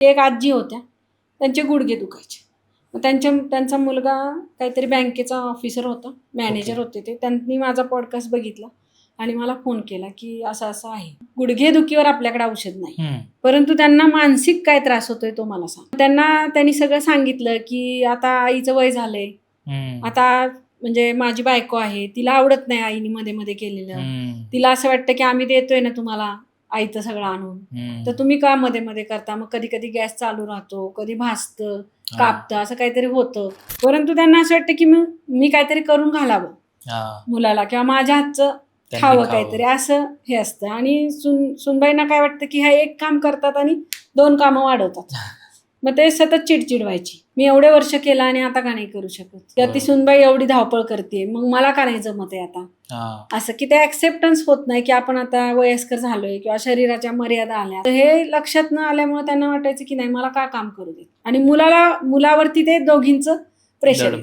एक आजी होत्या, त्यांचे गुडघे दुखायचे. मग त्यांचा मुलगा काहीतरी बँकेचा ऑफिसर होता, मॅनेजर होते ते. त्यांनी माझा पॉडकास्ट बघितला आणि मला फोन केला की असं आहे. गुडघे दुखीवर आपल्याकडे औषध नाही, परंतु त्यांना मानसिक काय त्रास होतोय तो मला सांग. त्यांनी सगळं सांगितलं की आता आईचं वय झालंय, आता म्हणजे माझी बायको आहे, तिला आवडत नाही आईने मध्ये मध्ये केलेलं. तिला असं वाटतं की आम्ही देतोय ना तुम्हाला आईचं सगळं आणून, तर तुम्ही का मध्ये मध्ये करता. मग कधी कधी गॅस चालू राहतो, कधी भासतं, कापतं, असं काहीतरी होतं. परंतु त्यांना असं वाटतं की मी काहीतरी करून घालावं मुलाला, किंवा माझ्या हातचं खावं काहीतरी, असं हे असतं. आणि सुनबाईंना काय वाटतं की ह्या एक काम करतात आणि 2 कामं वाढवतात. मग ते सतत चिडचिड व्हायची, मी एवढे वर्ष केलं आणि आता का नाही करू शकत, किंवा ती सुनबाई एवढी धावपळ करते, मग मला का नाही जमत आहे आता. असं की ते ऍक्सेप्टन्स होत नाही की आपण आता वयस्कर झालोय किंवा शरीराच्या मर्यादा आल्या. हे लक्षात न आल्यामुळे त्यांना वाटायचं की नाही मला का काम करू देत. आणि मुलावरती ते दोघींचं प्रेशर.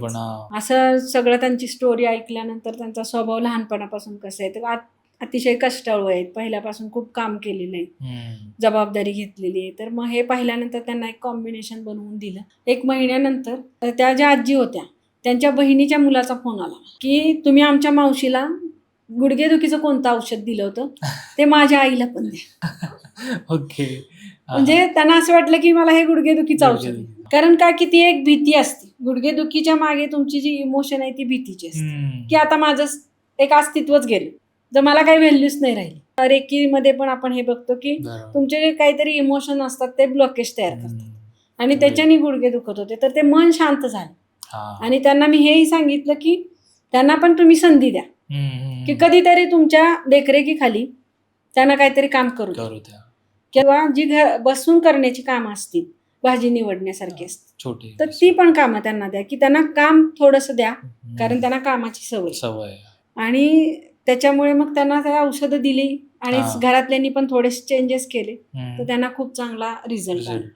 असं सगळं त्यांची स्टोरी ऐकल्यानंतर त्यांचा स्वभाव लहानपणापासून कसं आहे तर अतिशय कष्टाळू आहेत, पहिल्यापासून खूप काम केलेलं आहे, जबाबदारी घेतलेली आहे. तर मग हे पाहिल्यानंतर त्यांना एक कॉम्बिनेशन बनवून दिलं. 1 महिन्यानंतर त्या ज्या आजी होत्या त्यांच्या बहिणीच्या मुलाचा फोन आला की तुम्ही आमच्या मावशीला गुडघेदुखीचं कोणतं औषध दिलं होतं ते माझ्या आईला पण द्या. ओके. म्हणजे त्यांना असं वाटलं की मला हे गुडघेदुखीचं औषध, कारण काय की ती एक भीती असते. गुडघेदुखीच्या मागे तुमची जी इमोशन आहे ती भीतीची असते की आता माझं एक अस्तित्वच गेलं, जर मला काही व्हॅल्यूच नाही राहिली. रेकीमध्ये पण आपण हे बघतो की तुमचे जे काहीतरी इमोशन असतात ते ब्लॉकेज तयार करतात आणि त्याच्याने गुडघे दुखत होते. तर ते मन शांत झालं आणि त्यांना मी हेही सांगितलं की त्यांना पण तुम्ही संधी द्या की कधीतरी तुमच्या देखरेखीखाली त्यांना काहीतरी काम करू द्या, किंवा जी बसून करण्याची कामं असतील, भाजी निवडण्यासारखी असते, तर ती पण कामं त्यांना द्या, की त्यांना काम थोडंसं द्या, कारण त्यांना कामाची सवय. आणि त्याच्यामुळे मग त्यांना त्या औषधं दिली आणि घरातल्यांनी पण थोडेसे चेंजेस केले, तर त्यांना खूप चांगला रिझल्ट आला.